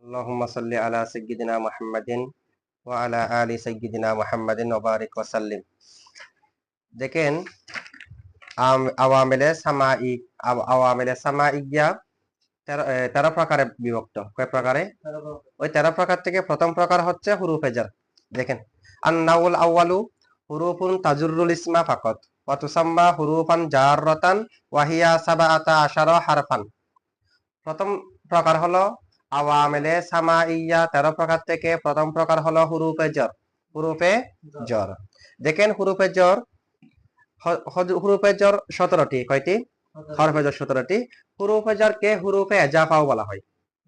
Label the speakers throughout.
Speaker 1: আল্লাহুম্মা সাল্লি আলা সাইয়্যিদিনা মুহাম্মাদিন ওয়া আলা আলি সাইয়্যিদিনা মুহাম্মাদিন ওয়া বারিক ওয়া সাল্লিম। দেখেন আওয়ামিলে সামাইয়া 13 প্রকারে বিভক্ত। কয় প্রকারে? ওই 13 প্রকার থেকে প্রথম প্রকার হচ্ছে হুরুফে জার। দেখেন আন-নাউল আউয়ালু হুরুফুন তাজুররুল ইসমা ফাকাত ওয়া তুসাম্মা হুরুফান জাররাতান ওয়া হিয়া সাবআতা আশারা হারফান। প্রথম প্রকার হলো আওয়ামিলে সামাইয়া 13 প্রকার থেকে প্রথম প্রকার হলো হুরুফে জর। হুরুফে জর দেখেন হুরুফে জর 17টি। কয়টি? হরফে জর 17টি। হুরুফে জরকে হুরুফে এজাফাও বলা হয়।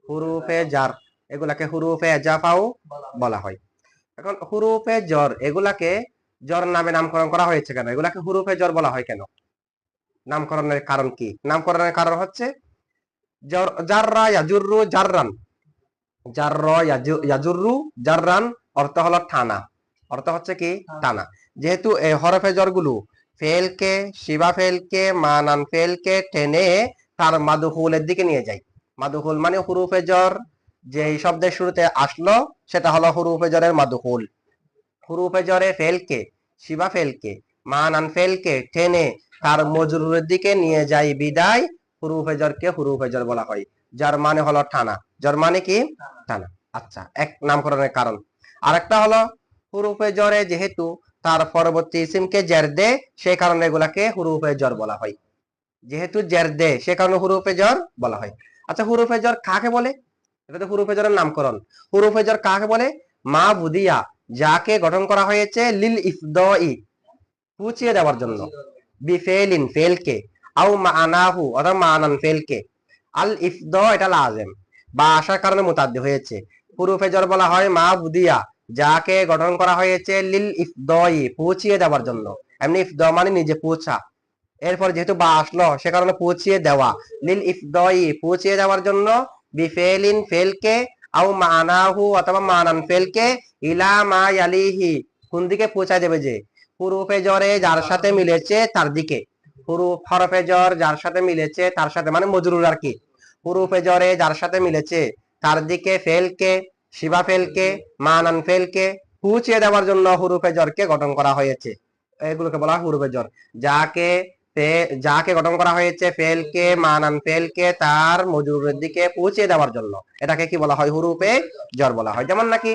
Speaker 1: হুরুফে জার এগুলাকে হুরুফে এজাফাও বলা হয়। এখন হুরুফে জর এগুলাকে জর নামে নামকরণ করা হয়েছে কেন? এগুলাকে হুরুফে জর বলা হয় কেন? নামকরণের কারণ কি? নামকরণের কারণ হচ্ছে জাররা ইয়াজুররু জাররান, জাররা ইয়াজুররু জাররান অর্থ হলো টানা। অর্থ হচ্ছে কি? টানা। যেহেতু এই হরফে জরগুলো ফেলকে, শিবা ফেলকে, মানান ফেলকে টেনে তার মাদুহুলের দিকে নিয়ে যায়। মাদুহুল মানে হুরুফে জর যে শব্দের শুরুতে আসলো সেটা হলো হুরুফে জরের মাদুহুল। হুরুফে জরে ফেলকে, শিবা ফেলকে, মানান ফেলকে টেনে তার মজরুরের দিকে নিয়ে যায় বিদায় হুরুফে জরকে হুরুফে জর বলা হয়। যার মানে হলো টানা। যার মানে কি? টানা। আচ্ছা, এক নামকরণের কারণ। আরেকটা হলো হুরুফে জরে যেহেতু তার পরবর্তী ইসিমকে জের দে সেই কারণে এগুলাকে হুরুফে জর বলা হয়। যেহেতু জের দে সে কারণে হুরুফে জর বলা হয়। আচ্ছা, হুরুফে জর কাকে বলে? এটা তো হুরুফে জরের নামকরণ। হুরুফে জর কাকে বলে? মা বুদিয়া যাকে গঠন করা হয়েছে লিল ইফদাই পুছিয়ে দেওয়ার জন্য, বিফেলিন ফেলকে, আও মানাহু অথবা মানান ফেলকে। আল ইফদা এটা লাজেম বা আসার কারণে মুতাদ্দি হয়েছে। হুরুফে জর বলা হয় মা বুদিয়া যাকে গঠন করা হয়েছে লিল ইফদাই পৌঁছিয়ে দেওয়ার জন্য। এমনি ইফদা মানে নিজে পৌঁছা, এরপর যেহেতু বা আসলো সে কারণে পৌঁছিয়ে দেওয়া। লিল ইফদাই পৌঁছিয়ে দেওয়ার জন্য, বিফেলিন ফেলকে, আও মানাহু অথবা মানান ফেলকে, ইলা মা ইয়ালিহি কোন দিকে পৌঁছায় দেবে যে হুরুফে জরে যার সাথে মিলেছে তার দিকে। হরফে জর যার সাথে মিলেছে তার সাথে মানে মজরুর আর কি। হুরুফে জরে যার সাথে মিলেছে তার দিকে ফেলকে, শিবা ফেলকে, মানান ফেলকে পৌঁছিয়ে দেওয়ার জন্য হুরুফে জরকে গঠন করা হয়েছে। এগুলোকে বলা হয় হুরুফে জর। যাকে গঠন করা হয়েছে ফেলকে, মানান ফেলকে তার মজরুরের দিকে পৌঁছে দেওয়ার জন্য এটাকে কি বলা হয়? হুরুফে জর বলা হয়। যেমন নাকি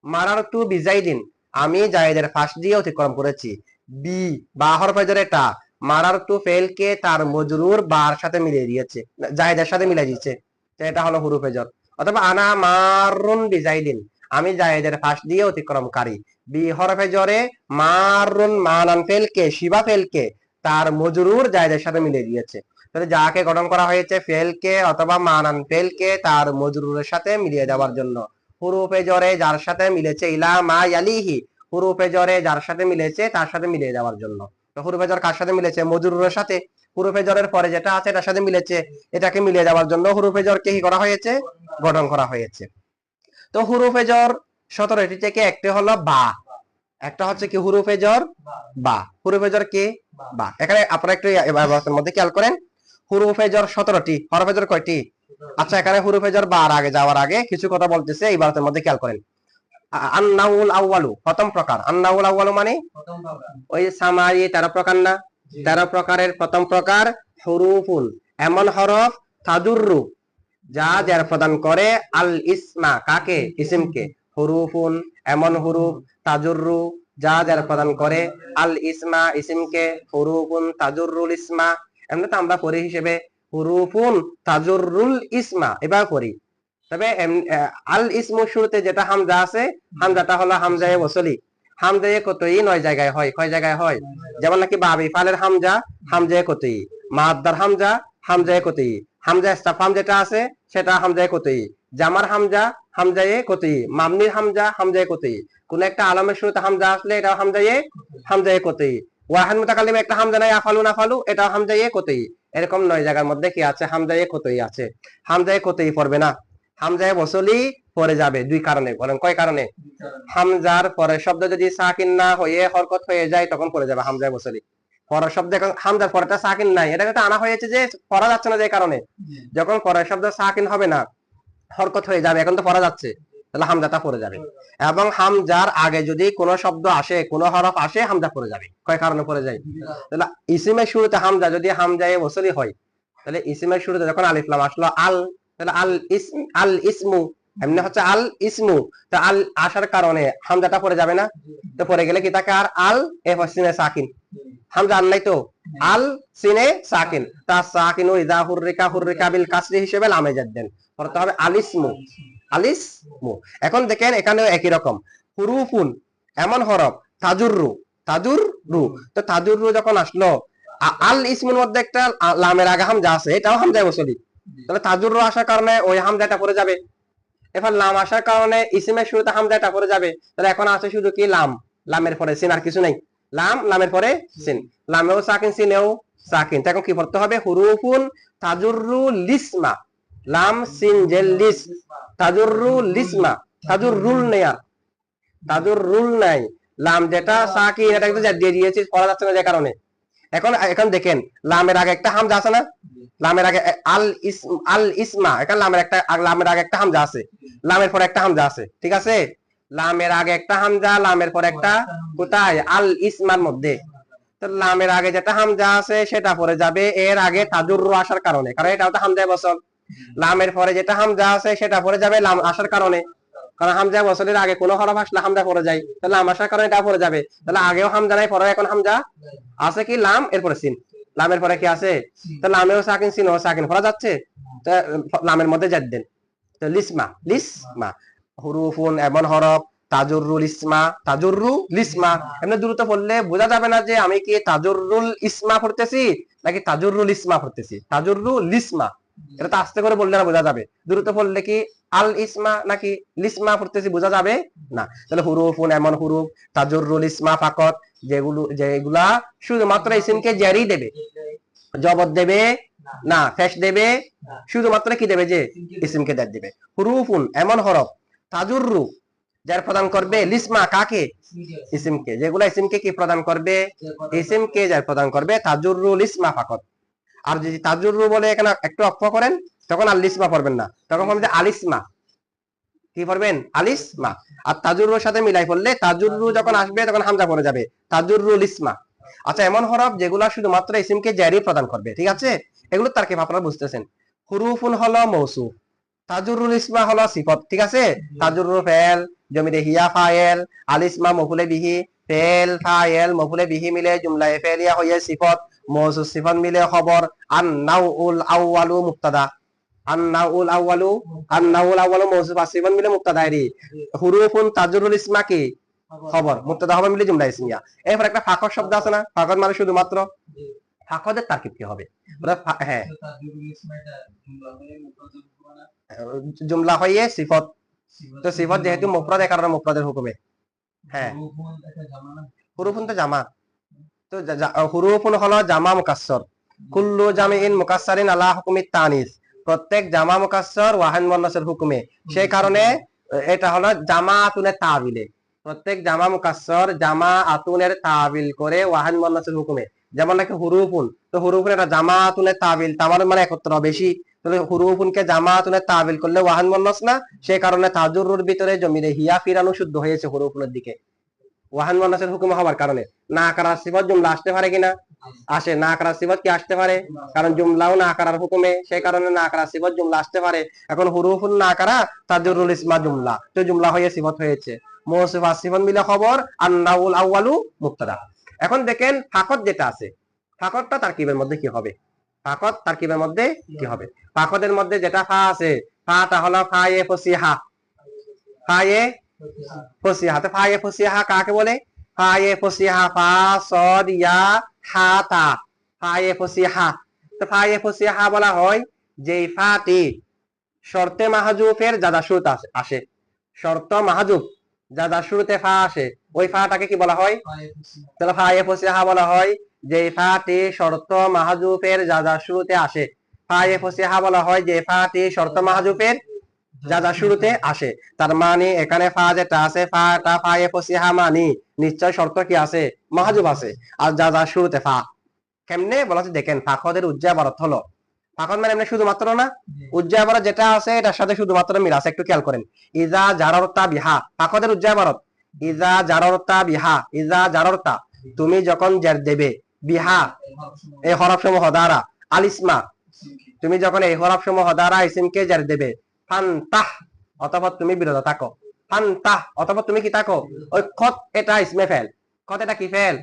Speaker 1: মারারতু বিজাইদিন আমি জায়েদের পাশ দিয়ে অতিক্রম করেছি। বি বা হরফে জর এটা মারারতু ফেলকে তার মজরুর বার সাথে মিলিয়ে দিয়েছে, জায়েদের সাথে মিলিয়ে দিয়েছে, তো এটা হলো হুরুফে জর। অথবা আনা মারুন বিজাইদিন আমি জায়েদের পাশ দিয়ে অতিক্রমকারী। বি হরফে জরে মারুন মানান ফেলকে, শিবা ফেলকে তার মজরুর জায়েদের সাথে মিলিয়ে দিয়েছে। তাহলে যাকে গঠন করা হয়েছে ফেলকে অথবা মানান ফেলকে তার মজরুরের সাথে মিলিয়ে দেওয়ার জন্য। হুরুফে জরে যার সাথে মিলেছে ইলা মা ইয়ালিহি হুরুফে জরে যার সাথে মিলেছে তার সাথে মিলিয়ে দেওয়ার জন্য। তো হুরুফে জর কার সাথে মিলেছে? মজরুরের সাথে। হুরুফে জরের পরে যেটা আছে এটার সাথে মিলেছে, এটাকে মিলিয়ে দেওয়ার জন্য হুরুফে জরকে কি করা হয়েছে? গঠন করা হয়েছে। তো হুরুফে জর 17টি থেকে একটি হলো বা, একটা হচ্ছে কি হুরুফে জর বা। হুরুফে জর কি? বা। এখানে আপনারা একটু এবার মধ্যে খেয়াল করেন হুরুফে জর 17টি, হরফে জর কয়টি? আচ্ছা, এখানে হুরুফে জর বার আগে যাওয়ার আগে কিছু কথা বলতেছে এই বারতের মধ্যে খেয়াল করেন। আন্নাউল আউয়ালু প্রথম প্রকার। আন্নাউল আউয়ালু মানে ওই সামাই 13 প্রকার না? 13 প্রকারের প্রথম প্রকার হুরুফুন এমন হরফ তাদুররু যা যার প্রদান করে আল ইসমা কাকে? ইসমকে। হুরুফুন এমন হুরুফ তাজুররু যা যার প্রদান করে আল ইসমা ইসমকে। হুরুফুন তাজুররুল ইসমা এমনি তো আমরা পড়ি হিসেবে হুরুফুন তাজুররুল ইসমা এবার পড়ি। তবে আল ইসমু শুরুতে যেটা হামজা আছে হামজাটা হলো হামজায়ে ওসলি। হামজায়ে কতই 9 জায়গায় হয়। কয় জায়গায় হয়? যেমন নাকি বাবি ফালের হামজা হামজায়ে কতই, মাদ্দার হামজা হামজায়ে কতই, হামজা ইস্তাফহাম যেটা আছে সেটা হামজায়ে কতই, জামার হামজা হামজায়ে কতই, মামনির হামজা হামজায়ে কতই। কোন একটা আলামের শুরুতে হামজা আসলে এটা হামজায়ে কতই। ওয়াহিদ মুতাকাল্লিম একটা হামজা নাই আফালু নাফালু এটা হামজায়ে কতই। এরকম 9 জায়গার মধ্যে কি আছে? হামজায়ে কতই আছে। হামজায়ে কতই পড়বে না, হামজায়ে ওসলি পড়ে যাবে। দুই কারণে। বলেন কয় কারণে? হামজার পরের শব্দ যদি সাকিন না হয়ে হরকত হয়ে যায় তখন পড়ে যাবে হামজায়ে ওসলি। পরের শব্দে হামজার পরেরটা সাকিন নাই, এটা কিন্তু আনা হয়েছে যে পড়া যাচ্ছে না যে কারণে। যখন পরের শব্দ সাকিন হবে না হরকত হয়ে যাবে, এখন তো পড়া যাচ্ছে, তাহলে হামজাটা পড়ে যাবে। এবং হামজার আগে যদি কোনো শব্দ আসে, কোনো হরফ আসে, হামজা পড়ে যাবে। কয় কারণে পড়ে যায়? তাহলে ইসিমের শুরুতে হামজা, যদি হামজায়ে ওসলি হয়, তাহলে ইসিমের শুরুতে যখন আলিফ লাম আসলো আল, তাহলে আল ইসমু, এমনি হচ্ছে আল ইসমু, তো আল আসার কারণে হামজাটা পড়ে যাবে না? তো পড়ে গেলে কি থাকে আর আল এ সিনে সাকিন, হামজা আর নাই তো, আল সিনে সাকিন, তা সাকিনু ইযা হুররিকা বিল কাসরি হিসেবে লামে জাদ্দেন পড়তে হবে আলিসমু, আলিসমু। এখন দেখেন এখানেও একই রকম, হুরুফুন এমন হরফ, তাজুররু, তাজুররু, তো তাজুররু যখন আসলো, আল ইসমুর মধ্যে একটা লামের আগে হামজা আছে, এটাও হামজায় বসলি, তাহলে তাজুররু আসার কারণে ওই হামজাটা পড়ে যাবে। এবার লাম আসার কারণে ইসিমের শুরুতে হামজাটা পড়ে যাবে, তাহলে এখন আছে শুধু কি লাম, লামের পরে সিন, আর কিছু নাই, লাম লামের পরে সিন, লামেও সাকিন সিনেও সাকিন, এখন কি পড়তে হবে? হুরুফুন তাজুররু লিসমা, লাম সিন জেল লিস, তাজুররু লিসমা, তাজুররুল নেয়া, তাজুররুল নাই, লাম যেটা সাকিন এটা কিন্তু দিয়ে দিয়েছি, পড়া যাচ্ছে না যে কারণে। এখন এখন দেখেন লামের আগে একটা হামজা আছে না, লামের আগে আল ইসমা, এখানে লামের আগে একটা হামজা আছে, লামের পরে একটা হামজা আছে, ঠিক আছে, লামের আগে একটা হামজা, লামের পরে একটা, কোথায়? আল ইসমার মধ্যে। তো লামের আগে যেটা হামজা আছে সেটা পরে যাবে এর আগে তাজুররু আসার কারণে, কারণ এটা তো হামজা বসল। লামের পরে যেটা হামজা আছে সেটা পরে যাবে লাম আসার কারণে, কারণ হামজা বসলের আগে কোনো হরফ আসলে হামজা পড়ে যায়, তাহলে লাম আসার কারণে এটা পড়ে যাবে, তাহলে আগেও হামজা নাই, পরে এখন হামজা আছে কি লাম, এরপরে সিন, লামের পরে কি আছে? তো লামেও সাকিন সিনও সাকিন, পড়া যাচ্ছে, তো লামের মধ্যে জাদ্দেন, তো লিসমা, লিসমা, হুরুফুন এমন হরফ, তাজুররুল ইসমা, তাজুররু লিসমা, এমনি দ্রুত পড়লে বোঝা যাবে না যে আমি কি তাজুররুল ইসমা পড়তেছি নাকি তাজুররুল ইসমা পড়তেছি, তাজুররুল লিসমা, এটা তো আস্তে করে বললে না বোঝা যাবে, দ্রুত পড়লে কি আল ইসমা নাকি লিসমা পড়তেছি বোঝা যাবে না। তাহলে হুরুফুন এমন হুরুফ, তাজুররুল ইসমা ফাকত, যেগুলা শুধুমাত্র ইসিমকে জারি দেবে, জবর দেবে না, ফেশ দেবে, শুধুমাত্র কি দেবে? যে ইসিমকে দাঁত দিবে। হুরুফুন এমন হরফ, তাজুররু যার প্রদান করবে, লিসমা কাকে? ইসিমকে, যেগুলা ইসিমকে কি প্রদান করবে? ইসিমকে যার প্রদান করবে, তাজুররু লিসমা ফাকত। আর যদি তাজুররু বলে এখানে একটু অক্ষ করেন, তখন আর লিসমা পড়বেন না, তখন বলবেন যে আলিসমা, কি পড়বেন? আলিসমা। আর তাজুররুর সাথে মিলাই পড়লে তাজুররু যখন আসবে তখন হামজা পড়ে যাবে, তাজুররুল ইসমা। আচ্ছা, এমন হরফ যেগুলা শুধুমাত্র ইসিমকে জারি প্রদান করবে, ঠিক আছে, এগুলো তারকিব আপনারা বুঝতেছেন। হুরুফুন হলো মৌসুফ, তাজুরুল ইসমা হলো সিফত, ঠিক আছে, তাজুররু ফেল, জমিরে হিয়া ফায়েল, আলিসমা মফুলে বিহি, ফেল ফায়েল মফুলে বিহি মিলে জুমলায়ে ফেলিয়া হয়ে সিফত, মৌসুফ সিফত মিলে খবর, আন নাউল আউয়ালু মুবতাদা, আন্নাউল আউয়ালু, আন্নাউল আউয়ালু মৌসুফ আসিফান মিলে মুবতাদা, হুরুফুন তাজুরুল ইসমা কি খবর, মুবতাদা খবর মিলে জুমলা ইসমিয়া। এরপর একটা ফাকদ শব্দ আছে না, ফাকদ মানে শুধুমাত্র, ফাকদের তারকিব কি হবে? হ্যাঁ, জুমলা হয়ে সিফত, তো সিফত যেহেতু মুফরাদ, এ কারণে মুফরাদের হুকুমে। হ্যাঁ, হুরুফুন তো জামা, তো হুরুফুন হলো জামা মুকাসসর, কুল্লু জামিইন মুকাসসারিন আলা হুকুমিত তানিস, প্রত্যেক জামা মুকাসসর ওয়াহিদ মুয়ান্নাসের হুকুমে, সেই কারণে এটা হলো জামাআতুনের তাবিলে, প্রত্যেক জামা মুকাসসর জামাআতুনের তাবিল করে ওয়াহিদ মুয়ান্নাসের হুকুমে। যেমন নাকি হুরুফুন, তো হুরুফুন এটা জামাআতুনের তাবিল, তামার মানে একত্র বেশি, তাহলে হুরুফুনকে জামাআতুনের তাবিল করলে ওয়াহিদ মুয়ান্নাস না, সেই কারণে তাজুররুর ভিতরে জমিরে হিয়া ফিরানো শুদ্ধ হয়েছে হুরুফুনের দিকে, ওয়াহিদ মুয়ান্নাসের হুকুম হওয়ার কারণে। না কারার সিফত জুমলা আসতে পারে কিনা? আসে। না কারার সিফত কি আসতে পারে? কারণ জুমলাও না কারার হুকুমে, সেই কারণে না কারার সিফত জুমলা আসতে পারে। এখন হুরুফুন না কারা তাজুরুল ইসমা জুমলা, তো জুমলা হয়ে সিফত হয়েছে, মৌসুফ আর সিফত মিলে খবর, আন্নাউল আউয়ালু মুবতাদা। এখন দেখেন ফাকদ যেটা আছে, ফাকদটা তারকিবের মধ্যে কি হবে? ফাকদ তারকিবের মধ্যে কি হবে? ফাকদের মধ্যে যেটা ফা আছে, ফাটা হলো ফায়ে ফসিহা, ফায়ে ফসিহা, তো ফায়ে ফসিহা কাকে বলে? ফায়ে ফসিহা, ফা সদ ইয়া হা তা, ফায়ে ফসিহা। তো ফায়ে ফসিহা বলা হয় যেই ফাটি শর্তে মাহজুফের জাদা শুরুতে আসে, শর্ত মাহজুফ জাদা শুরুতে ফা আসে, ওই ফাটাকে কি বলা হয়? তাহলে ফায়ে ফসিহা বলা হয় যে ফাটি শর্ত মাহজুফের জাদা শুরুতে আসে, ফায়ে ফসিহা বলা হয় যে ফাটি শর্ত মাহজুফের যা শুরুতে আসে। তার মানে এখানে ফা যেটা আছে, ফাটা ফায়ে ফসিহা মানি নিশ্চয় শর্ত কি আছে? মাহজুব আছে। আর যা শুরুতে ফা, কেমনে বলা হচ্ছে দেখেন, ফাকদের উজ্জা বারত হলো ফাকদ মানে এমনি শুধুমাত্র না, উজ্জা ইবারত যেটা আছে এটার সাথে শুধুমাত্র মিল আছে, একটু খেয়াল করেন। ইজা জাররতা বিহা, ফাকদের উজ্জা ইবারত ইজা জাররতা বিহা, ইজা জাররতা তুমি যখন জের দেবে, বিহা এই হরফ সমূহ দ্বারা, আলিসমা তুমি যখন এই হরফ সমূহ দ্বারা ইসিমকে জের দেবে, ফান্তাহ অথবা তুমি বিরত থাকো, ফান্তাহ অথবা তুমি কি থাকো, ওই খত এটা ইসমে ফেল, খত এটা কি ফেল,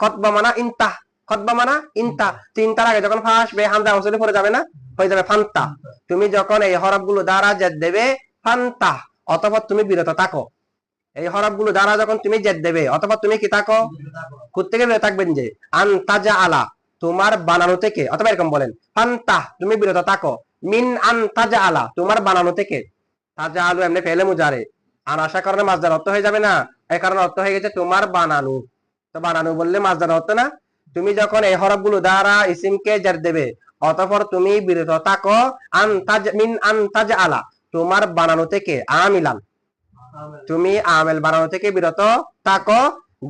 Speaker 1: খতবা মানা ইনতাহ, খতবা মানা ইনতা, তিনটার আগে যখন ফা আসবে হামজা ওসলে পড়ে যাবে না, হয়ে যাবে ফান্তা। তুমি যখন এই হরফগুলো দ্বারা জেদ দেবে, ফান্তা অথবা তুমি বিরত থাকো, এই হরফগুলো দ্বারা যখন তুমি জেদ দেবে অথবা তুমি কি থাকো, কোত্থেকে বিরত থাকবেন, যে আনতাজা আলা তোমার বানানো থেকে, অথবা এরকম বলেন ফান্তা তুমি বিরত থাকো, মিন আনতাজা আলা তোমার বানানো থেকে, তাজা আলু এমনি ফেলে মুজারে, আর আশা কারণে মাছদার অর্থ হয়ে যাবে না, এই কারণে অর্থ হয়ে গেছে তোমার বানানো, তো বানানো বললে মাছদার অর্থ না। তুমি যখন এই হরফগুলো দ্বারা ইসিমকে জের দেবে অতঃপর তুমি বিরত থাকো, মিন আনতাজ আলা তোমার বানানো থেকে, আমিলান তুমি আমেল বানানো থেকে বিরত থাকো,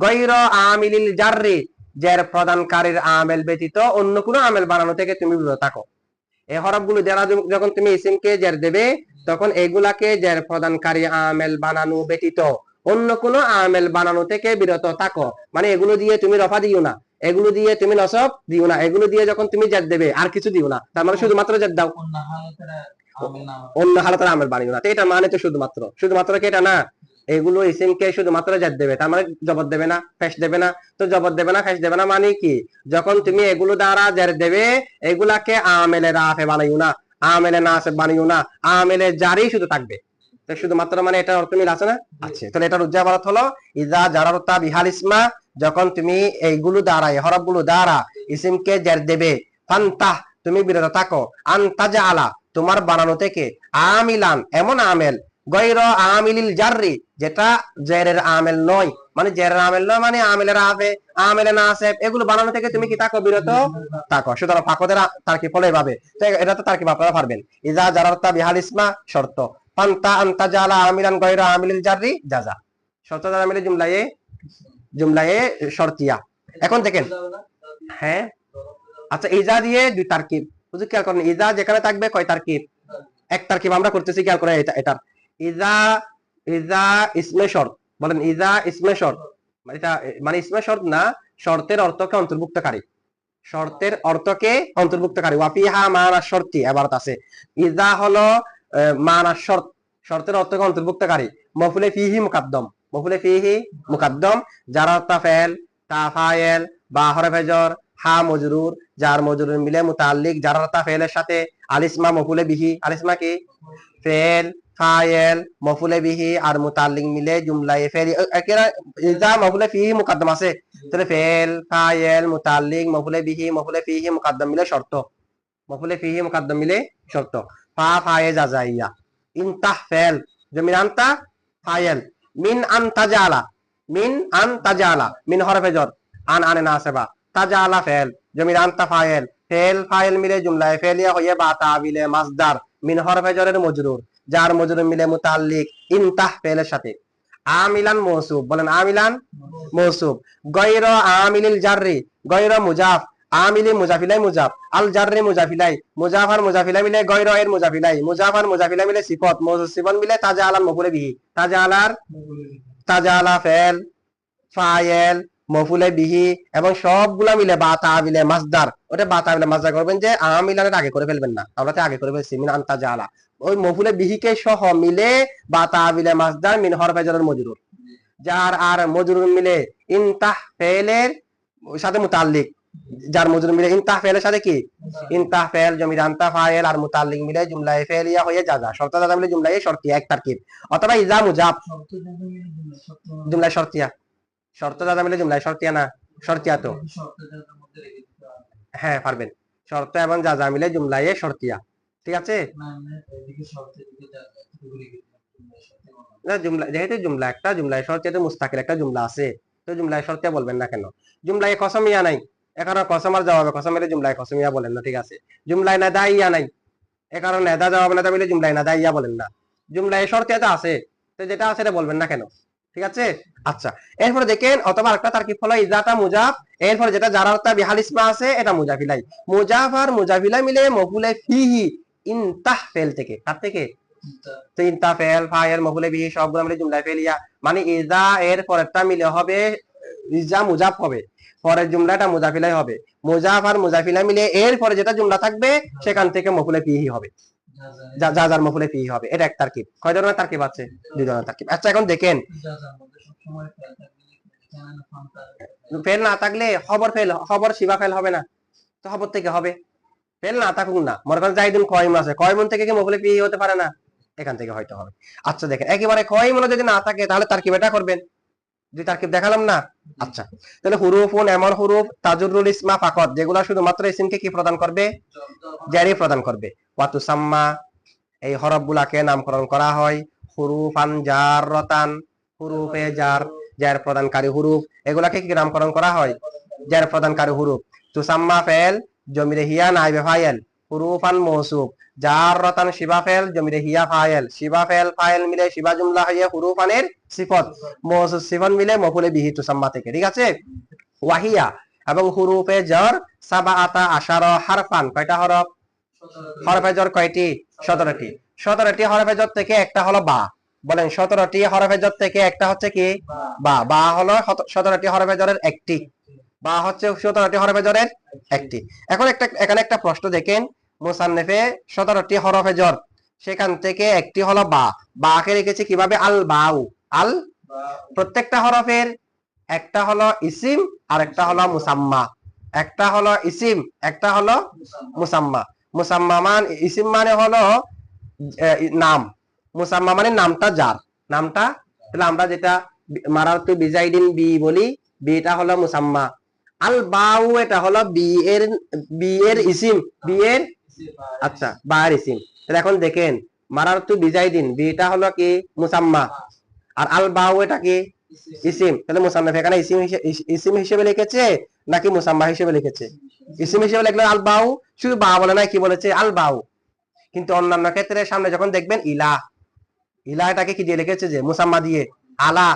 Speaker 1: গৈর আমিলিল জাররি জের প্রদানকারীর আমেল ব্যতীত অন্য কোনো আমেল বানানো থেকে তুমি বিরত থাকো। এই হরফগুলো দ্বারা যখন তুমি ইসিমকে জের দেবে তখন এগুলাকে জের প্রদানকারী আমেল বানানো ব্যতীত অন্য কোনো আমেল বানানো থেকে বিরত থাকো, মানে এগুলো দিয়ে তুমি রফা দিও না, এগুলো দিয়ে তুমি নসব দিও না, এগুলো দিয়ে যখন তুমি জের দেবে আর কিছু দিও না, তার মানে শুধুমাত্র জের দাও, অন্য হালতের আমেল বানিও না। এটা মানে তো শুধুমাত্র কি এটা না, এগুলো ইসিমকে শুধুমাত্র জের দেবে, তার মানে জবর দেবে না, ফেস দেবে না, তো জবর দেবে না ফেস দেবে না মানে কি, যখন তুমি এগুলো দ্বারা জের দেবে এগুলাকে আমেলে রাফে বানাইও না, আমেলে নাসে বানিও না, আমেলে জারি শুধু থাকবে, তো শুধুমাত্র মানে এটা অর্থ মিল আছে না, আছে। তাহলে এটার উজ্জা ইবারত হলো ইজা জারারতা বিহাল ইসমা যখন তুমি এইগুলো দ্বারা এই হরফগুলো দ্বারা ইসিমকে জের দেবে, ফান্তাহ তুমি বিরত থাকো, আনতাজা আলা তোমার বানানো থেকে, আমিলান এমন আমেল, গৈর আমিলিল জাররি যেটা জেরের আমেল নয়, মানে জেরের আমেল নয় মানে আমেলের আফে আমেলে না আছে এগুলো বানানো থেকে তুমি কি থাকো, বিরত থাকো। সুতরাং ফাকদের তারকিব হলো এভাবে, তো এটা তো তারকিব আপনারা পারবেন। ইজা জারারতা বিহাল ইসমা শর্ত, ফান্তা আনতাজা আলা আমিলান গৈর আমিলিল জাররি জাযা, শর্ত দ্বারা মিলে জুমলায়ে শর্তিয়া। এখন দেখেন, হ্যাঁ আচ্ছা, ইজা দিয়ে দুই তারকিব, বুঝে খেয়াল করেন, ইজা যেখানে থাকবে কয় তারকিব, এক তারকিব আমরা করতেছি, খেয়াল করেন এটা ইজা, ইজা ইসমে শর্ত, বলেন ইজা ইসমে শর্ত, এটা মানে ইসমে শর্ত না, শর্তের অর্থকে অন্তর্ভুক্তকারী, শর্তের অর্থকে অন্তর্ভুক্তকারী, ওয়াফিহা মানা শর্তি এবারত আছে, ইজা হলো মানা শর্ত, শর্তের অর্থকে অন্তর্ভুক্তকারী, মফুলে ফিহি মুকাদ্দম, মফুলে ফিহি মুকাদ্দম, যার অর্থ ফেল, তা ফাইল, বা হরফে জর, হা মজরুর, যার মজরুর মিলে মুতাল্লিক, যার অর্থ ফেলের সাথে, আলিসমা মফুলে বিহি, আলিসমা কি ফেল, ফাইল মফুলে বিহি আর মুতাল্লিক মিলে জুমলায়ে ফেল, একেরা ইজা মফুলে ফিহি মুকাদ্দম আছে, তাহলে ফেল ফাইল মুতাল্লিক মফুলে বিহি মফুলে ফিহি মুকাদ্দম মিলে শর্ত, মফুলে ফিহি মুকাদ্দম মিলে শর্ত, ফা ফায়ে জাজাইয়া, ইনতাহ ফেল জমির আনতা ফাইল, মিন আন তাজালা, মিন আন তাজালা মিন হরফে জর, আন আনে নাসিবা, তাজালা ফেল জমির আনতা ফাইল, ফেল ফাইল মিলে জুমলায়ে ফেলিয়া হয়ে বা তাবিলে মাসদার, মিন হরফে জরের মজরুর, যার মজরুর মিলে মুতাল্লিক ইনতাহ ফেলের সাথে, আমিলান মৌসুব, বলেন আমিলান মৌসুব, গৈর আমিলিল জাররি গৈর মুজাফ, আমিলি মুজাফিলাই মুজাফ, আল জাররি মুজাফিলাই, মুজাফ আর মুজাফিলাই মিলে গৈর এর মুজাফিলাই, মুজাফ আর মুজাফিলাই মিলে সিফত, সিফত মিলে তাজা আলাল মফুলে বিহি, তাজা আলার, তাজা আলা ফেল ফাইল মফুলে বিহি, এবং সবগুলা মিলে বা তাবিলে মাসদার, ওটা বা তাবিলে মাসদার করবেন, যে আমিলানের আগে করে ফেলবেন না, আমরা তো আগে করে ফেলছি মিন আন তাজা আলা, ওই মফুলে বিহিকে সহ মিলে বা তাবিলে মাসদার মিন হরফে জরের মজরুর, যার আর মজরুর মিলে ইনতাহ ফেলের সাথে মুতাল্লিক, যার মজরুর মিলে ইনতাহ ফেলের সাথে কি ইনতাহ ফেল জমির আনতা ফাইল আর মুতাল্লিক মিলে জুমলায়ে ফেলিয়া হয়ে জাযা, শর্ত জাযা মিলে জুমলায়ে শর্তিয়া এক তারকিব, অথবা ইজা মুজাব জুমলায়ে শর্তিয়া, শর্ত জাযা মিলে জুমলায়ে শর্তিয়া না, শর্তিয়া তো হ্যাঁ পারবেন, শর্ত এবং জাযা মিলে জুমলায়ে শর্তিয়া, ঠিক আছে না, জুমলা যেহেতু জুমলা একটা, জুমলায়ে শর্তিয়া মুস্তাকিল একটা জুমলা আছে, তো জুমলায়ে শর্তিয়া বলবেন না কেন, জুমলায়ে কসমিয়া নাই, এ কারণে কসমার জবাবে কসমের জুমলায়ে কসমিয়া বলেন না, ঠিক আছে, জুমলায়ে নাদাইয়া নাই, এ কারণে নাদা জবাব নাদা মিলে জুমলায়ে নাদাইয়া বলেন না, জুমলায়ে শর্তিয়া তো আছে, তো যেটা আছে এটা বলবেন না কেন, ঠিক আছে। আচ্ছা, এরপরে দেখেন অথবা আরেকটা তারকিব হলো ইজাটা মুজাফ, এরপরে যেটা যার অর্থ বিহাল ইসমা আছে এটা মুজাফিলাই, মুজাফ আর মুজাফিলা মিলে মফুলে ফিহি ইনতাহ ফেল থেকে, কার থেকে? তো ইনতা ফেল ফাইল মফুলে বিহি সবগুলো মিলে জুমলায় ফেলিয়া, মানে ইজা এর পরেরটা মিলে হবে ইজা মুজাফ হবে, পরের জুমলাটা মুজাফিলাই হবে, মুজাফ আর মুজাফিলা মিলে এর পরে যেটা জুমলা থাকবে সেখান থেকে মফুলে ফিহি হবে, যা যার মফুলে ফিহি হবে। এটা এক তারকিব। কয় ধরনের তারকিব আছে? দুই ধরনের তারকিব। আচ্ছা, এখন দেখেন ফেল না থাকলে খবর ফেল, খবর শিবা ফেল হবে না, তো খবর থেকে হবে। ফেল না থাকুক না, মনে করেন জাইদুন কয়ম আছে, কয়মন থেকে কি মফুলে ফিহি হতে পারে না? এখান থেকে হয়তো হবে। আচ্ছা দেখেন একেবারে কয়মন যদি না থাকে তাহলে তারকিব এটা করবেন, দুই তারকিব দেখালাম না। আচ্ছা, তাহলে হুরুফুন এমন হুরুফ তাজুরুল ইসমা ফাকাত যেগুলা শুধুমাত্র ইসমকে কি প্রদান করবে? জারি প্রদান করবে। ওয়াতু সাম্মা এই হরফগুলাকে নামকরণ করা হয় হুরুফান জাররাতান, হুরুফে জার, জার প্রদানকারী হুরুফ, এগুলাকে কি নামকরণ করা হয়? জার প্রদানকারী হুরুফ। তুসাম্মা ফেল জমিরে হিয়া নাইবে ফাইল, হুরুফান মৌসুফ, জাররাতান শিবা ফেল জমিরে হিয়া ফাইল, শিবা ফেল ফাইল মিলে শিবা জুমলা হয়ে হুরুফানের সিফত, মৌসুফ সিফত মিলে মফুলে বিহি তুসাম্মা থেকে। ঠিক আছে। ওয়াহিয়া এবং হুরুফে জার সাবাআতা আশারা হারফান, কয়টা হরফ? হরফে জর কয়টি? 17টি। 17টি হরফে জর থেকে একটা হলো বা, বলেন 17টি হরফে জর থেকে একটা হচ্ছে কি? বা। বা হলো 17টি হরফে জরের একটি, বা হচ্ছে 17টি হরফে জরের একটি। এখন এখানে একটা প্রশ্ন দেখেন, মুসান্নেফে 17টি হরফে জর, সেখান থেকে একটি হলো বা, বাকে লিখেছে কিভাবে? আল বাউ, আল, প্রত্যেকটা হরফের একটা হলো ইসিম আর একটা হলো মুসাম্মা, একটা হলো ইসিম একটা হলো মুসাম্মা। মুসাম্মা মানে ইসিম মানে হলো নাম, মুসাম্মা মানে নামটা যার, নামটা, তাহলে আমরা যেটা মারাতু বিজাইদিন বি বলি, বিটা হলো মুসাম্মা। আল বাউ এটা হলো বি এর ইসিম, বি এর, আচ্ছা বা এর ইসিম। তাহলে এখন দেখেন মারাতু বিজাইদিন বিটা হলো কি? মুসাম্মা, আর আল বাউ এটা কি? ইসিম। তাহলে মুসান্নাফ এখানে ইসিম হিসেবে লিখেছে নাকি মুসাম্মা হিসেবে লিখেছে? ইসিম হিসেবে লিখলে আল বাউ, শুধু বা বলে নাই, কি বলেছে? আল বাউ। কিন্তু অন্যান্য ক্ষেত্রে সামনে যখন দেখবেন ইলা, ইলা এটাকে কি দিয়ে লিখেছে? যে মুসাম্মা দিয়ে, আলা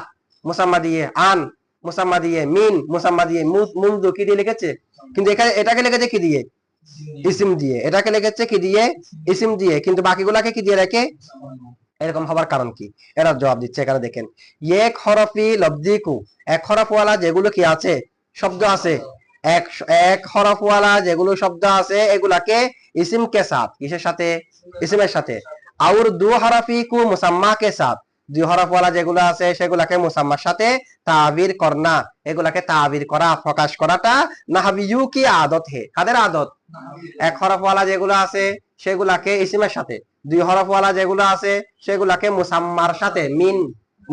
Speaker 1: মুসাম্মা দিয়ে, আন মুসাম্মা দিয়ে, মিন মুসাম্মা দিয়ে, মুনজু কি দিয়ে লিখেছে? কিন্তু এখানে এটাকে লিখেছে কি দিয়ে? ইসিম দিয়ে। এটাকে লিখেছে কি দিয়ে? ইসিম দিয়ে। কিন্তু বাকিগুলাকে কি দিয়ে রেখে? এরকম হবার কারণ কি? এরা জবাব দিচ্ছে। এখানে দেখেন এক হরফি লব্দিকু, এক হরফওয়ালা যেগুলো কি আছে? শব্দ আছে। এক এক হরফওয়ালা যেগুলো শব্দ আছে এগুলাকে ইসিম কে সাথ, কিসের সাথে? ইসিমের সাথে। আউর দু হরফি কু মুসাম্মা কে সাথ, দুই হরফওয়ালা যেগুলো আছে সেগুলাকে মুসাম্মার সাথে তাবির করনা, এগুলাকে তাবির করা, প্রকাশ করাটা নাহবিয়ু কি আদত হে, কাদের আদত? এক হরফওয়ালা যেগুলো আছে সেগুলাকে ইসিমের সাথে, দুই হরফওয়ালা যেগুলো আছে সেগুলাকে মুসাম্মার সাথে, মিন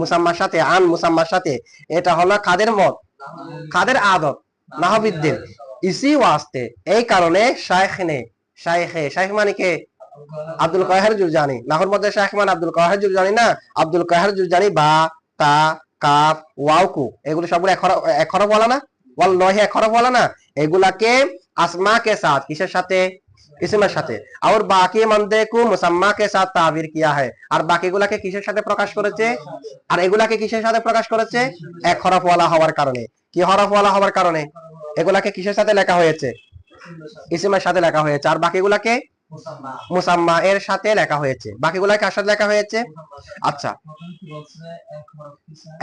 Speaker 1: মুসাম্মার সাথে, আন মুসাম্মার সাথে, এটা হলো কাদের মত? কাদের আদত? নাহবিদ্দের। ইসি ওয়াস্তে এই কারণে শাইখনে, শাইখে, শাইখ মানে কে? আব্দুল কাহের জুরজানি। নাহর মধ্যে শাইখ মানে আব্দুল কাহের জুরজানি না, আব্দুল কাহের জুরজানি বা, তা, কাফ, ওয়াওকু এগুলো সবগুলো এক হরফ ওয়ালা না? ওয়াল নয় এক হরফ ওয়ালা না? এগুলাকে আসমা কে সাথ, কিসের সাথে? ইসমের সাথে। আর বাকি মন্দে কু মুসাম্মা কে সাথ তাবির কিয়া হয়, আর বাকিগুলাকে কিসের সাথে প্রকাশ করেছে? আর এগুলাকে কিসের সাথে প্রকাশ করেছে? এক হরফ ওয়ালা হওয়ার কারণে। কি হরফ ওয়ালা হওয়ার কারণে? এগুলাকে কিসের সাথে লেখা হয়েছে? ইসমের সাথে লেখা হয়েছে। আর বাকিগুলাকে মুসাম্মা এর সাথে লেখা হয়েছে। বাকিগুলাকে কার সাথে লেখা হয়েছে? আচ্ছা,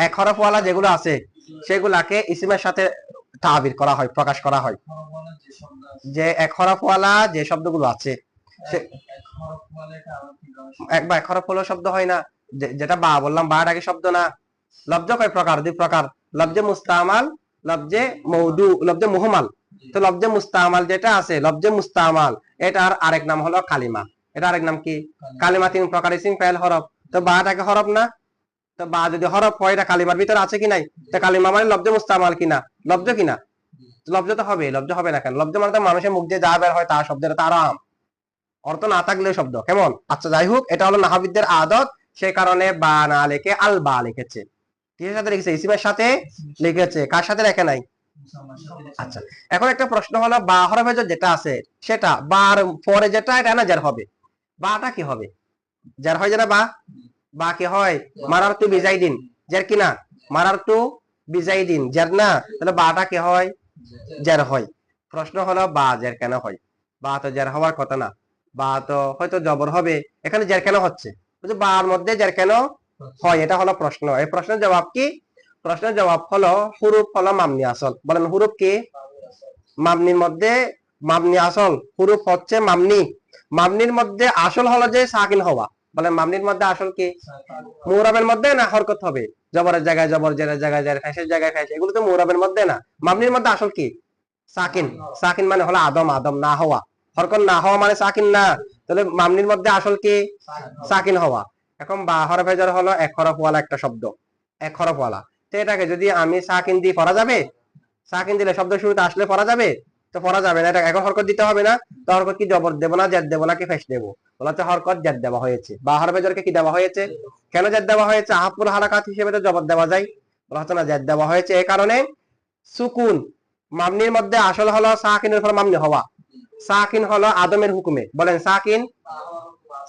Speaker 1: এক হরফওয়ালা যেগুলো আছে সেগুলাকে ইসমের সাথে তাবির করা হয়, প্রকাশ করা হয়। যে এক হরফওয়ালা যে শব্দগুলো আছে, এক হরফ হলো শব্দ হয় না, যেটা বা বললাম, বাটা কি শব্দ না? লব্জ কয় প্রকার? দুই প্রকার, লব্জে মুস্তামাল, লব্জে মৌদু, লব্জে মুহমাল। তো লব্জে মুস্তামাল যেটা আছে, লব্জে মুস্তামাল এটার আরেক নাম হলো কালিমা। এটা আরেক নাম কি? কালিমা। তিন প্রকার, ইসিম, ফাইল, হরফ। তো বাটাকে হরফ না? তো বা যদি হরফ হয় এটা কালিমার ভিতরে আছে কি নাই? তো কালিমা মানে লব্জে মুস্তামাল কিনা? লব্জ কিনা? লব্জ তো হবে, লব্জ হবে না কেন? লব্জ মানে মানুষের মুখ দিয়ে যা বের হয় তার শব্দ, তার আম অর্থ না থাকলে শব্দ কেমন? আচ্ছা যাই হোক, এটা হলো নাহবিদদের আদত, সেই কারণে বা না লিখে আল বা লিখেছে। কিসের সাথে লিখেছে? ইসিমের সাথে লিখেছে, কার সাথে লেখে নাই? আচ্ছা, এখন একটা প্রশ্ন হলো বা হরফে যেটা আছে সেটা বার পরে যেটা এটা না জার হবে, বাটা কি হবে? জার হয় যেটা বা, বা কি হয়? মারার তু বিজাইদিন, জার কিনা? মারারতু বিজাইদিন জের না, তাহলে বাটা কি হয়? জের হয়। প্রশ্ন হলো বা জের কেন হয়? বা তো জের হওয়ার কথা না, বা তো হয়তো জবর হবে, এখানে জের কেন হচ্ছে? বার মধ্যে জের কেন হয়, এটা হলো প্রশ্ন। এই প্রশ্নের জবাব কি? প্রশ্নের জবাব হলো হুরুফ হলো মামনি আসল। বলেন হুরুফ কি? মামনির মধ্যে মামনি আসল, হুরুফ হচ্ছে মামনি। মামনির মধ্যে আসল হলো যে সাকিন হওয়া। বলেন মামনির মধ্যে আসল কি? মুরাবের মধ্যে না হরকত হবে? জবরের জায়গায় জবর, জেরের জায়গায় জের, ফেসের জায়গায় ফেস, এগুলো তো মুরাবের মধ্যে না। মামনির মধ্যে আসল কি? সাকিন। সাকিন মানে হলো আদম, আদম না হওয়া। হরকত না হওয়া মানে সাকিন না। তাহলে মামনির মধ্যে আসল কি? সাকিন হওয়া। এখন বা হরফে জের হলো এক হরফওয়ালা একটা শব্দ, এক হরফওয়ালা। তো এটাকে যদি আমি সাকিন দিয়ে পড়া যাবে? সাকিন দিলে শব্দ শুরুতে আসলে পড়া যাবে? তো পড়া যাবে না। এটা এখন হরকত দিতে হবে না। তো হরকত কি জবর দেবো না জেদ দেবো নাকি ফেস দেবো? বলা হচ্ছে হরকত জেদ দেওয়া হয়েছে। বা হরফে জেরকে কি দেওয়া হয়েছে? কেন জেদ দেওয়া হয়েছে? আহাপুল হারাকাত হিসেবে তো জবর দেওয়া যায়। বলা হচ্ছে না, জেদ দেওয়া হয়েছে এই কারণে সুকুন। মামনির মধ্যে আসল হলো সাকিনের উপর মামনি হওয়া। সাকিন হলো আদমের হুকুমে। বলেন সাকিন।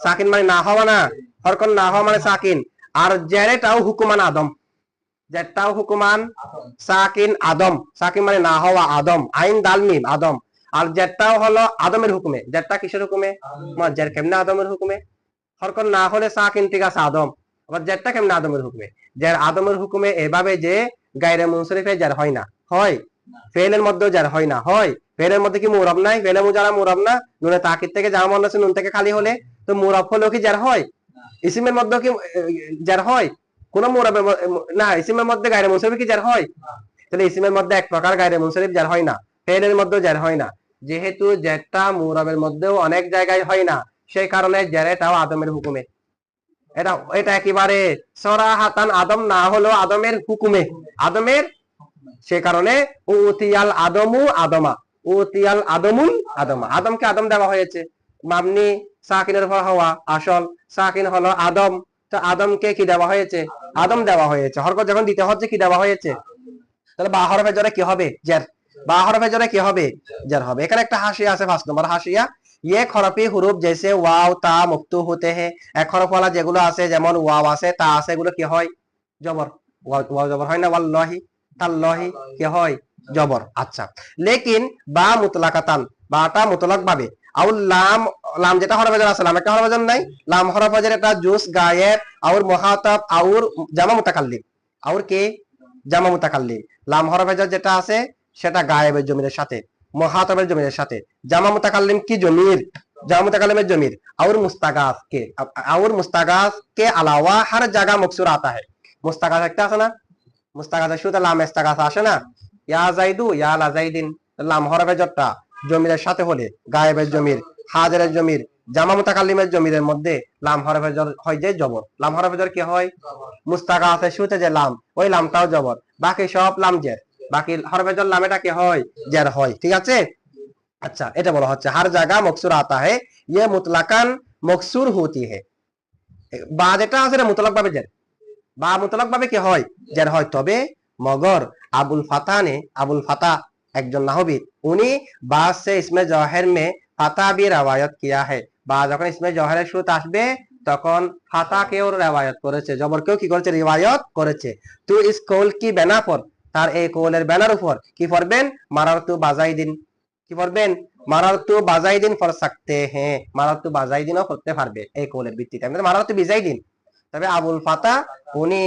Speaker 1: সাকিন মানে না হওয়া না, হরকত না হওয়া মানে সাকিন। আর জেরেটাও হুকুমান আদম, জেরটাও হুকুমান সাকিন আদম। সাকিন মানে না হওয়া আদম, আইন দাল মিম আদম। আর জেরটাও হলো আদমের হুকুমে। জেরটা কিসের হুকুমে? জের কেমনে আদমের হুকুমে? হরকত না হলে সাকিন ঠিক আছে আদম, আবার জেরটা কেমনে আদমের হুকুমে? জের আদমের হুকুমে এভাবে যে গায়রে মুনসরিফে জার হয় না, হয়। ফেলের মধ্যেও জার হয় না, হয়। ফেলের মধ্যে কি মুরাব নাই? ফেলে মুজারা মুরাব না? নুনে তাকিদ থেকে জামা মনে আছে, নুন থেকে খালি হলে তো মুরাব হলেও কি জার হয়? ইসিমের মধ্যেও কি জার হয়? কোন মুরাবের না, ইসিমের মধ্যে গায়রে মুনসরিফ কি জার হয়? তাহলে ইসিমের মধ্যে এক প্রকার গায়রে মুনসরিফ জার হয় না, ফেলের মধ্যেও জার হয় না। যেহেতু জেরটা মুরাবের মধ্যেও অনেক জায়গায় হয় না, সেই কারণে জেরেটাও আদমের হুকুমে। এটা এটা একেবারে সরাহাতান আদম না হলো আদমের হুকুমে, আদমের। সে কারণে উতিয়াল আদমু আদমা, উতিয়াল আদমুল আদমা, আদমকে আদম দেওয়া হয়েছে। মামনি সাকিনের উপর হওয়া আসল, সাকিন হলো আদম। তো আদমকে কি দেওয়া হয়েছে? আদম দেওয়া হয়েছে। হরকত যখন দিতে হচ্ছে কি দেওয়া হয়েছে? তাহলে বা হরফে জরে কি হবে? জের। বা হরফে জরে কি হবে? জের হবে। এখানে একটা হাসিয়া আছে, 5 নম্বর হাসিয়া। ये হরফি হুরুফ জেসে ওয়াও তা মুক্তু হতে হে, এক হরফওয়ালা যেগুলো আছে, যেমন ওয়াও আছে, তা আছে, এগুলো কি হয়? জবর। ওয়াও জবর হয় না? ওয়াল্লাহি তাল্লাহি কি হয়? জবর। আচ্ছা, লেকিন বা মুতলাকাতান, বাটা মুতলাক ভাবে, আউল লাম, লাম যেটা হরফে জের আছে, লাম একটা হরফে জের নাই, লাম হরফে জের এটা জুস গায়ের আউর মুখাতাব আউর জামা মুতাকাল্লিম, আউর কি? জামা মুতাকাল্লিম। লাম হরফে জের যেটা আছে সেটা গায়েবের জমিরের সাথে, মুখাতাবের জমিরের সাথে। জামা মুতাকাল্লিম কি জমির? জামা মুতাকাল্লিমের জমির। और मुस्तागास के, और मुस्तागास के अलावा हर जगह मकसूर आता है। मुस्तागास একটা আছে না? মুস্তাগাসের শুরুতে লাম ইস্তাগাস আসে না? ইয়া জাইদু ইয়া লা জাইদিন, লাম হরফে জরটা জমিরের সাথে হলে গায়েবের জমির, হাজিরের জমির, জামা মুতাকাল্লিমের জমিরের মধ্যে লাম হরফে জর হয় যে জবর। লাম হরফে জর কি হয়? মুস্তাগাসের শুরুতে যে লাম, ওই লামটাও জবর। বাকি সব লাম জের। বাকি হরফে জর লাম এটা কি হয়? জের হয়। ঠিক আছে। अच्छा, এটা বলা হচ্ছে हर जगह मकसूर आता है, ये मुतलकन मकसूर होती है। বা যেটা আছে এটা মুতলাক ভাবে জের, বা মুতলাক ভাবে কি হয়? জের হয়। তবে মগর আবুল ফাতা ने, আবুল ফাতা একজন নাহবী, উনি বা সে ইসমে জওহর में ফাতা भी রওয়ায়াত किया है। বা যখন ইসমে জওহরের শুরুতে আসবে তখন ফাতাকেও রওয়ায়াত করেছে, জবরকেও কি করেছে? রিওয়ায়াত করেছে। তো ইস কৌল কি বেনা পর, তার এই কৌলের ব্যানার উপর কি পড়বেন? মারারতু বাজাইদিন, কি পড়বেন? মারারতু বাজাইদিন পড় सकते हैं, মারারতু বাজাইদিনও পড়তে পারবে এই কৌলের ভিত্তিতে। আমরা মারারতু বিজাইদিন। তবে আবুল ফাতা উনি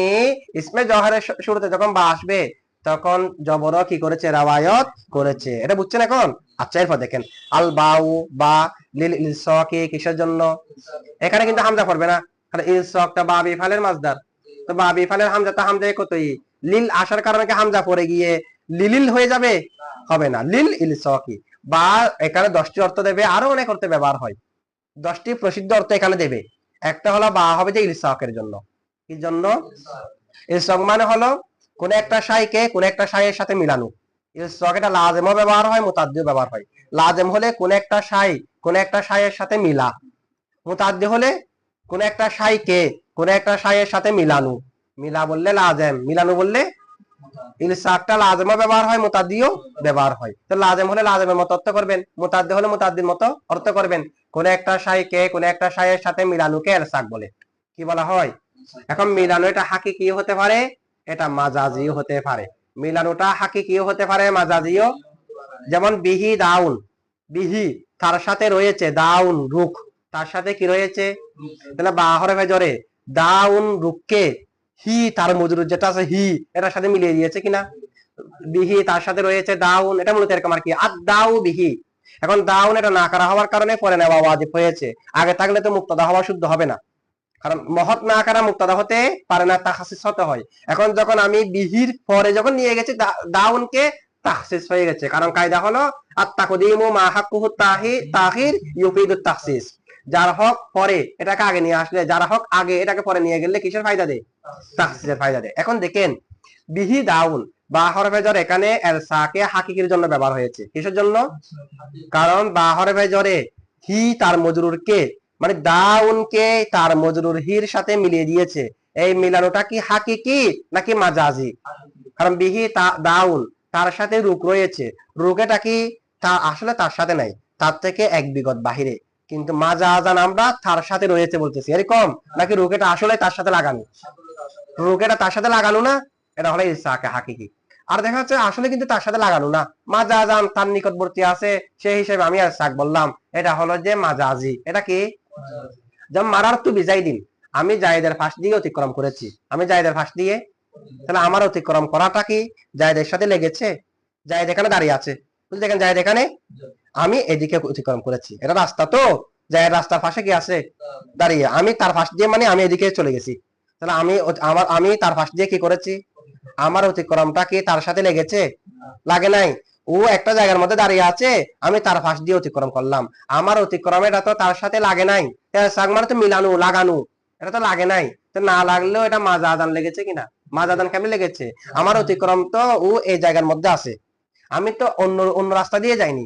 Speaker 1: ইসমে জওহরের শুরুতে যখন বা আসবে তখন জবরও কি করেছে? রওয়ায়াত করেছে। এটা বুঝছেন এখন? আচ্ছা, এরপর দেখেন আল বাউ বা লিল ইলসাকি কিসের জন্য? এখানে কিন্তু হামজা পড়বে না, কারণ ইলসাকটা বা বিফালের মাসদার। তো বা বিফালের হামজাটা হামজা কতই, লিল আসার কারণে কি হামজা পড়ে গিয়ে লিলিল হয়ে যাবে? হবে না, লিল ইলসাকি। বা এখানে 10টি অর্থ দেবে, আরো অনেক অর্থে ব্যবহার হয়। 10টি প্রসিদ্ধ অর্থ এখানে দেবে। একটা হলো বা হবে যে ইলসাকের জন্য। কি জন্য? ইলসাক মানে হলো কোন একটা শাইকে কোন একটা শাইয়ের সাথে মিলানো। ইলসাক এটা লাজেমও ব্যবহার হয়, মুতাদ্দিও ব্যবহার হয়। লাজেম হলে কোন একটা শাই কোন একটা শাইয়ের সাথে মিলা, মুতাদ্দি হলে কোন একটা শাইকে কোন একটা শাইয়ের সাথে মিলানো। মিলা বললে লাজেম, মিলানো বললে ইলসাকটা লাজেমও ব্যবহার হয়, মুতাদ্দিও ব্যবহার হয়। তো লাজেম হলে লাজেমের মতো অর্থ করবেন, মুতাদ্দি হলে মুতাদ্দির মতো অর্থ করবেন। কোন একটা শাইকে কোন একটা শাইয়ের সাথে মিলানোকে ইলসাক বলে। কি বলা হয়? এখন মিলানো এটা হাকিকি হতে পারে, এটা মাজাজিও হতে পারে, মিলানোটা হাকিকিও হতে পারে, মাজাজিও। যেমন বিহি দাউন, বিহি তার সাথে রয়েছে, দাউন রুখ, তার সাথে কি রয়েছে, তাহলে বা হরফে জরে দাউন রুখকে হি তার মজরুর যেটা আছে হি এটার সাথে মিলিয়ে দিয়েছে কিনা, বিহি তার সাথে রয়েছে দাউন, এটা মূলত এরকম আর কি, আর দাউ বিহি। এখন দাউন এটা না করা হওয়ার কারণে পরে নেওয়া ওয়াজিব হয়েছে, আগে থাকলে তো মুক্তাদা হওয়া শুদ্ধ হবে না, কারণ মহৎ না করা মুক্তাদা হতে পারে না, তাখসিস হতে হয়। এখন যখন আমি বিহির পরে যখন নিয়ে গেছি দাউনকে, তাখসিস হয়ে গেছে, কারণ কায়দা হলো আত-তাকদিমু মা হাক্কুহু তাখির ইউফিদুত তাখসিস, যার হক পরে এটাকে আগে নিয়ে আসলে, যার হক আগে এটাকে পরে নিয়ে গেলে কিসের ফায়দা দেয়, তাখসিসের ফায়দা দেয়। এখন দেখেন বিহি দাউন বা হরফে জর এখানে এলসাকে হাকিকির জন্য ব্যবহার হয়েছে, কিসের জন্য, কারণ বা হরফে জরে হি তার মজরুরকে মানে দাউনকে তার মজরুর হির সাথে মিলিয়ে দিয়েছে, এই মিলানোটা কি হাকিকি নাকি মাজাজি, কারণ বিহি দাউন তার সাথে রুক রয়েছে, রুকেটা কি তা আসলে তার সাথে নাই, তার থেকে এক বিগত বাহিরে, কিন্তু মাজাজান আমরা তার সাথে রয়েছে বলতেছি, এরকম নাকি রুকেটা আসলে তার সাথে লাগানো, রুকেটা তার সাথে লাগানো না, এটা হলো ইলসাকে হাকিকি। আর দেখা যাচ্ছে আসলে কিন্তু তার সাথে লাগানো না, মাজাজান তার নিকটবর্তী আছে, সেই হিসেবে আমি ইলসাক বললাম, এটা হলো যে মাজাজি। এটা কি, যেমন মারারতু বিজাইদিন, আমি জায়েদের ফাঁস দিয়ে অতিক্রম করেছি, আমি জায়েদের ফাঁস দিয়ে, তাহলে আমার অতিক্রম করাটা কি জায়েদের সাথে লেগেছে, জায়েদ এখানে দাঁড়িয়ে আছে, বুঝলি, দেখেন জায়েদ এখানে, আমি এদিকে অতিক্রম করেছি, এটা রাস্তা তো, জায়েদ রাস্তার পাশে কি আছে, দাঁড়িয়ে, আমি তার ফাঁস দিয়ে মানে আমি এদিকে চলে গেছি, তাহলে আমি তার ফাঁস দিয়ে কি করেছি, আমার অতিক্রমটা কি তার সাথে লেগেছে, লাগে নাই, ও একটা জায়গার মধ্যে দাঁড়িয়ে আছে, আমি তার ফাঁস দিয়ে অতিক্রম করলাম, আমার অতিক্রম এটা তো তার সাথে লাগে নাই, মানে তো মিলানো লাগানো, এটা তো লাগে নাই, তো না লাগলেও এটা মাজাদান লেগেছে কিনা, মাজাদান কেমন লেগেছে, আমার অতিক্রম তো ও এই জায়গার মধ্যে আছে, আমি তো অন্য অন্য রাস্তা দিয়ে যাইনি,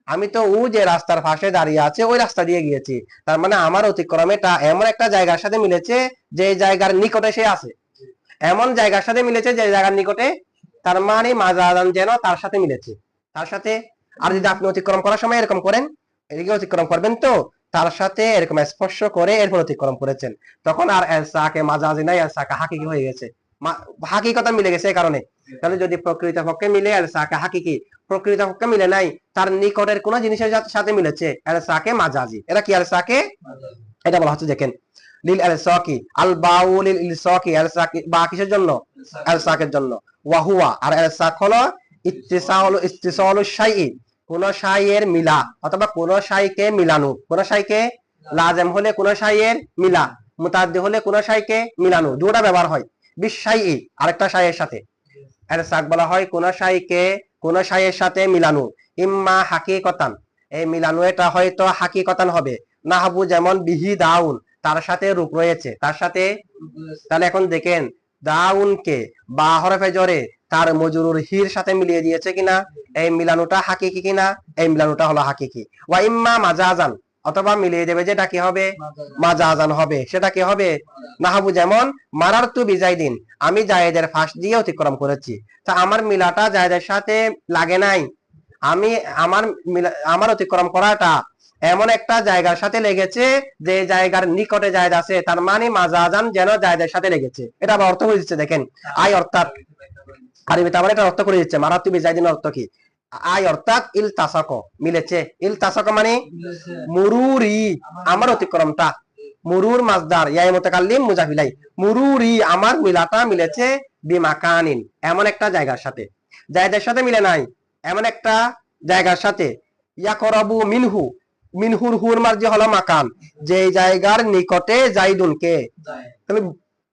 Speaker 1: আমি তো ও যে রাস্তার পাশে দাঁড়িয়ে আছে ওই রাস্তা দিয়ে গিয়েছি, তার মানে আমার অতিক্রম এটা এমন একটা জায়গার সাথে মিলেছে যে জায়গার নিকটে সে আছে, এমন জায়গার সাথে মিলেছে যে জায়গার নিকটে, তার মানে মাজাদান যেন তার সাথে মিলেছে, তার সাথে। আর যদি আপনি অতিক্রম করার সময় এরকম করেন, এদিকে অতিক্রম করবেন তো তার সাথে এরকম স্পর্শ করে এরপর অতিক্রম করেছেন, তখন আর এলসাকে মাজাজি নাই, এলসাকে হাকিকি হয়ে গেছে, হাকিকতা মিলে গেছে এই কারণে। তাহলে যদি প্রকৃতপক্ষে মিলে এলসাকে হাকিকি, প্রকৃতপক্ষে মিলে নাই, তার নিকটের কোন জিনিসের সাথে মিলেছে, এলসাকে মাজাজি। এটা কি এলসাকে, এটা বলা হচ্ছে দেখেন লিল এলসাকি, আল বাউ লিল ইলসাকি, এলসাকি বা কিসের জন্য, এলসাকের জন্য, ওয়া হুয়া আর এলসাক হলো ইত্তিসালু শাইই, কোন শাইয়ের মিলা অথবা কোন শাইকে মিলানো, কোন শাইকে লাজেম হলে কোন শাইয়ের মিলা, মুতাদ্দি হলে কোন শাইকে মিলানো, দুটো ব্যবহার হয়, বিশাইই আরেকটা শাইয়ের সাথে, এলসাক বলা হয় কোন শাইকে কোন শাইয়ের সাথে মিলানো, ইম্মা হাকিকতান, এই মিলানো এটা হয়তো হাকিকতান হবে, নাহবু যেমন বিহি দাউন তার সাথে রূপ রয়েছে, তার সাথে, তাহলে এখন দেখেন দাউনকে বা হরফে জরে তার মজরুর হির সাথে মিলিয়ে দিয়েছে কিনা, এই মিলানোটা হাকিকি কিনা, এই মিলানোটা হলো হাকিকি। ওয়া ইম্মা মাজাজান, অথবা মিলিয়ে দেবে যেটা কি হবে, মাজাজান হবে, সেটা কি হবে, নাহবু যেমন মারারতু বিজাইদিন, আমি জায়েদের ফাঁস দিয়ে অতিক্রম করেছি, তা আমার মিলাটা জায়েদের সাথে লাগে নাই, আমি আমার অতিক্রম করাটা এমন একটা জায়গার সাথে লেগেছে যে জায়গার নিকটে জায়েদ আছে, তার মানে মাজাজান যেন জায়েদের সাথে লেগেছে, এটা আবার অর্থ করে দিচ্ছে দেখেন, আই অর্থাৎ আরবিতে আবার এটা অর্থ করে দিচ্ছে, মারাতু বিজাইদিনের অর্থ কি, আই অর্থাৎ ইল তাসাক, মিলেছে, ইল তাসাক মানে মুরুরি, আমার অতিক্রমটা, মুরুর মাজদার ইয়াই মুতাকাল্লিম মুজাফিলাই, মুরুরি আমার মিলাটা মিলেছে বিমাকানিন এমন একটা জায়গার সাথে, জায়দের সাথে মিলে নাই, এমন একটা জায়গার সাথে, ইয়াকরাবু মিনহু, মিনহুর হুর মার্জি হলো মাকান, যে জায়গার নিকটে জাইদুনকে, তাহলে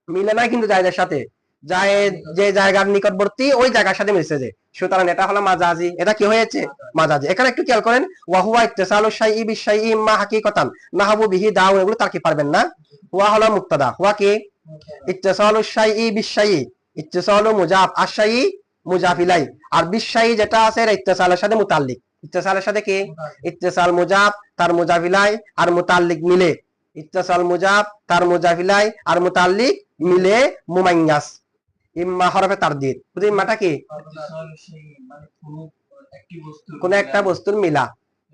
Speaker 1: মিলে নাই কিন্তু জায়দের সাথে, জায়েদ যে জায়গার নিকটবর্তী ওই জায়গার সাথে মিলছে, যে সুতরাং এটা হলো মাজাজি, এটা কি হয়েছে মাজাজি। এখানে একটু খেয়াল করেন, ওয়া হুয়া ইত্তিসালু শাইই বিশাইই ইম্মা হাকিকাতান নাহবু বিহি দাউ, এগুলো তার কি পারবেন না, হুয়া হলো মুক্তাদা, হুয়া কি ইত্তিসালু শাইই বিশাইই, ইত্তিসালু মুজাফ আশ-শাইই মুজাফ ইলাই, আর বিশাইই যেটা আছে এটা ইত্তিসালের সাথে মুতাল্লিক, ইত্তিসালের সাথে কি ইত্তিসাল মুজাফ তার মুজাফ ইলাই আর মুতাল্লিক মিলে, ইত্তিসাল মুজাফ তার মুজাফ ইলাই আর মুতাল্লিক মিলে মুমাইয়াস, ইম্মা হরফে তারদিদ, বুঝলি ইম্মাটা কি কোন একটা বস্তুর মিলা,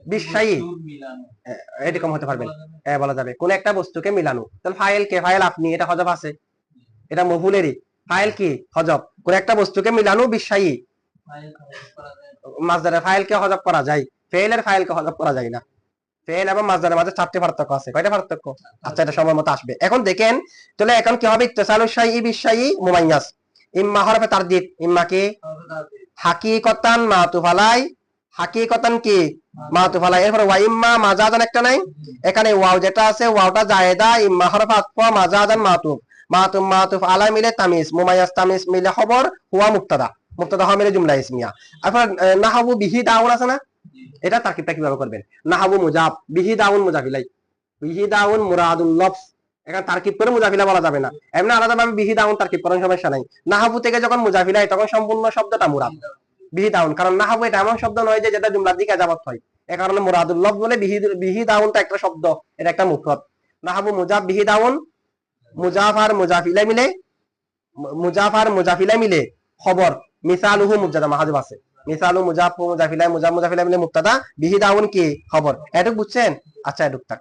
Speaker 1: বিশাইই এরকম হতে পারবেন, বলা যাবে কোন একটা বস্তুকে মিলানো, তাহলে ফাইল কে, ফাইল আপনি, এটা হযফ আছে, এটা মফুলেরই, ফাইল কি হজব, কোন একটা বস্তুকে মিলানো বিস্ময়ী, মাজদারের ফাইলকে হজব করা যায়, ফেলের ফাইলকে হজব করা যায় না। ফেল এবং মাজদারের মাঝে 4টি পার্থক্য আছে, কয়টা পার্থক্য? আচ্ছা, এটা সময় মতো আসবে। এখন দেখেন তাহলে এখন কি হবে, ইত্তিসালু শাইই বিশাইই মুমাইয়াজ, ইম্মা হরফে তারদিদ, ইম্মা কি হাকিকতান মাতুফ আলাই, হাকিকতান কি মাতুফ আলাই, এরপর ওয়া ইম্মা মাজাদান একটা নাই, এখানে ওয়াও যেটা আছে ওয়াওটা জায়েদা, ইম্মা হরফে আতফ মাজাদান মাতুফ, মাতুফ মাতুফ আলাই মিলে তামিজ, মুমাইয়াজ তামিজ মিলে খবর, হুয়া মুবতাদা, মুবতাদা হওয়া মিলে জুমলা ইসমিয়া। এখন নাহবু বিহি দাউন আছে না, এটা তারকিবটা কিভাবে করবেন? নাহবু মুজাফ, বিহি দাউন মুজাফিলাই, বিহি দাউন মুরাদুল লফজ, এখানে তারকিব করে মুজাফিলা বলা যাবে না, এমনি আলাদাভাবে বিহি দাউন তারকিব করার সমস্যা নাই। নাহবু থেকে যখন মুজাফিলাই তখন সম্পূর্ণ শব্দটা মুরাদ বিহি দাউন, কারণ নাহবু এটা এমন শব্দ নয় যে যেটা জুমলার দিকে এজাবত হয়, এ কারণে মুরাদুল লফজ বলে বিহি দাউনটা একটা শব্দ, এটা একটা মুফরদ। নাহবু মুজাফ বিহি দাউন, মুজাফ আর মুজাফিলা মিলে, মুজাফ আর মুজাফিলা মিলে খবর, মিসালুহু মুবতাদা মাহজুব আছে, মিসালু মুজাফ মুজাফিলা, মুজাফ মুজাফিলা মিলে মুবতাদা, বিহি দাউন কি খবর, এটুক বুঝছেন? আচ্ছা এটুক থাক।